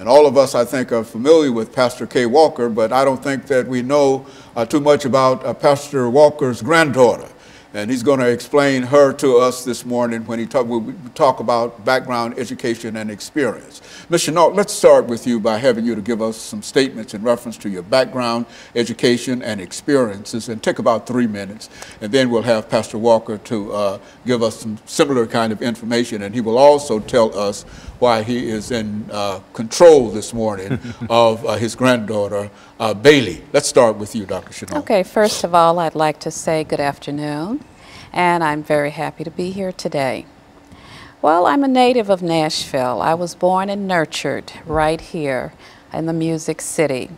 And all of us, I think, are familiar with Pastor KWalker, but I don't think that we know too much about Pastor Walker's granddaughter. And he's going to explain her to us this morning when we talk about background, education, and experience. Ms. PShinault, let's start with you by having you to give us some statements in reference to your background, education, and experiences, and take about 3 minutes. And then we'll have Pastor Walker to give us some similar kind of information, and he will also tell us why he is in control this morning of his granddaughter, Bailey. Let's start with you, Dr. PShinault. Okay, first of all, I'd like to say good afternoon, and I'm very happy to be here today. Well, I'm a native of Nashville. I was born and nurtured right here in the Music City.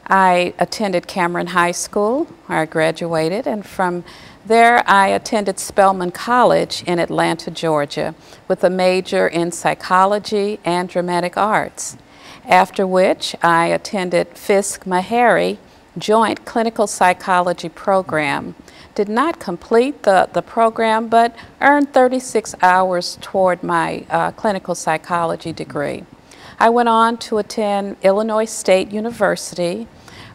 I attended Cameron High School, where I graduated, and from there I attended Spelman College in Atlanta, Georgia, with a major in psychology and dramatic arts. After which I attended Fisk-Meharry Joint Clinical Psychology Program. Did not complete the program, but earned 36 hours toward my clinical psychology degree. I went on to attend Illinois State University,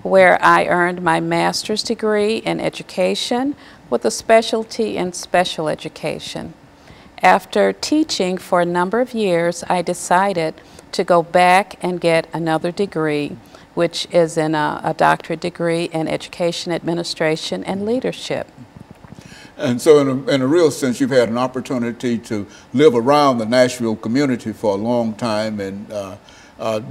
where I earned my master's degree in education with a specialty in special education. After teaching for a number of years, I decided to go back and get another degree, which is in a doctorate degree in education administration and leadership. And so in a real sense, you've had an opportunity to live around the Nashville community for a long time and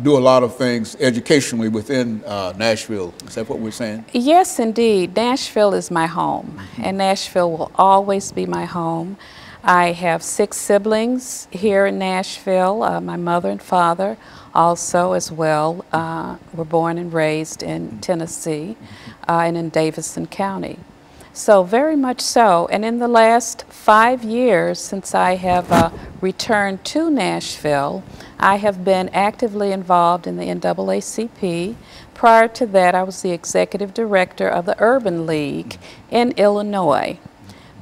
do a lot of things educationally within Nashville. Is that what we're saying? Yes, indeed. Nashville is my home, and Nashville will always be my home. I have 6 siblings here in Nashville. My mother and father also as well were born and raised in Tennessee and in Davidson County. So very much so. And in the last 5 years since I have returned to Nashville, I have been actively involved in the NAACP. Prior to that, I was the executive director of the Urban League in Illinois.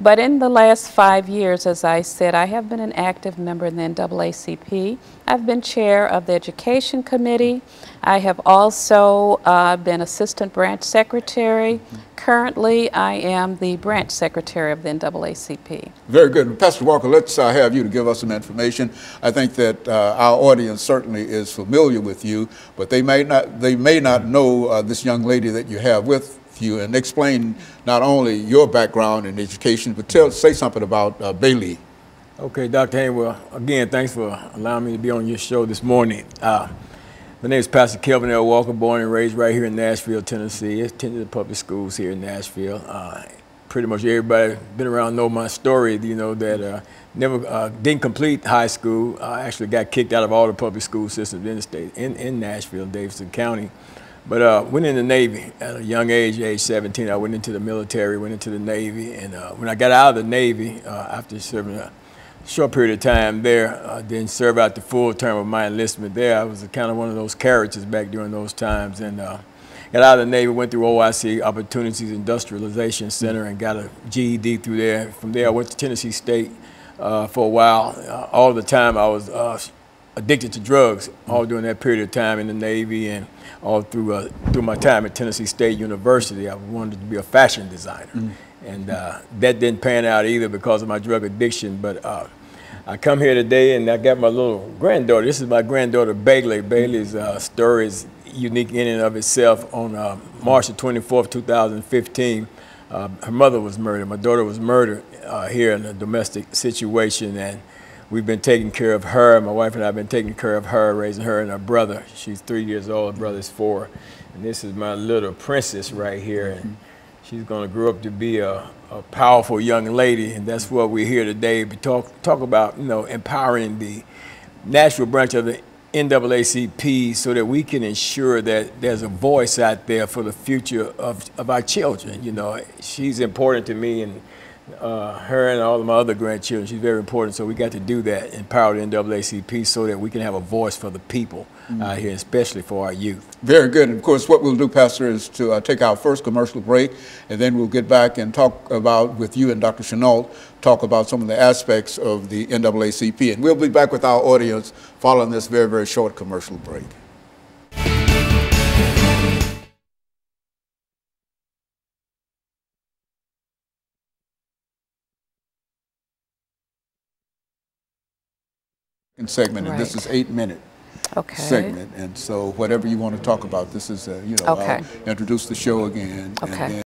But in the last 5 years, as I said, I have been an active member in the NAACP. I've been chair of the Education Committee. I have also been assistant branch secretary. Currently, I am the branch secretary of the NAACP. Very good. Pastor Walker, let's have you to give us some information. I think that our audience certainly is familiar with you, but they may not know this young lady that you have with you, and explain not only your background in education, but say something about Bailey. Okay, Dr. Haynes, well, again, thanks for allowing me to be on your show this morning. My name is Pastor Kelvin L. Walker, born and raised right here in Nashville, Tennessee. I attended the public schools here in Nashville. Pretty much everybody been around know my story, you know, that never didn't complete high school. I actually got kicked out of all the public school systems in the state, in Nashville, Davidson County. But went in the Navy at a young age 17. I went into the military, went into the Navy, and when I got out of the Navy, after serving a short period of time there, then served out the full term of my enlistment there. I was kind of one of those characters back during those times, and got out of the Navy, went through OIC, Opportunities Industrialization Center, and got a GED through there. From there, I went to Tennessee State for a while. All the time I was addicted to drugs, all during that period of time in the Navy, and all through my time at Tennessee State University. I wanted to be a fashion designer, and that didn't pan out either because of my drug addiction. But I come here today, and I got my little granddaughter. This is my granddaughter, Bailey. Bailey's story is unique in and of itself. On March the 24th, 2015, her mother was murdered. My daughter was murdered here in a domestic situation, and we've been taking care of her. My wife and I have been taking care of her, raising her and her brother. She's 3 years old, her brother's 4. And this is my little princess right here. And she's going to grow up to be a powerful young lady. And that's what we're here today to talk about, you know, empowering the Nashville branch of the NAACP so that we can ensure that there's a voice out there for the future of our children. You know, she's important to me, and her and all of my other grandchildren, she's very important. So we got to do that, empower the NAACP so that we can have a voice for the people out here, especially for our youth. Very good. And of course, what we'll do, Pastor, is to take our first commercial break, and then we'll get back and talk about, with you and Dr. PShinault, talk about some of the aspects of the NAACP. And we'll be back with our audience following this very, very short commercial break. segment, and this Right. is 8-minute Okay. segment. And so whatever you want to talk about, this is, you know, Okay. I'll introduce the show again. Okay. And then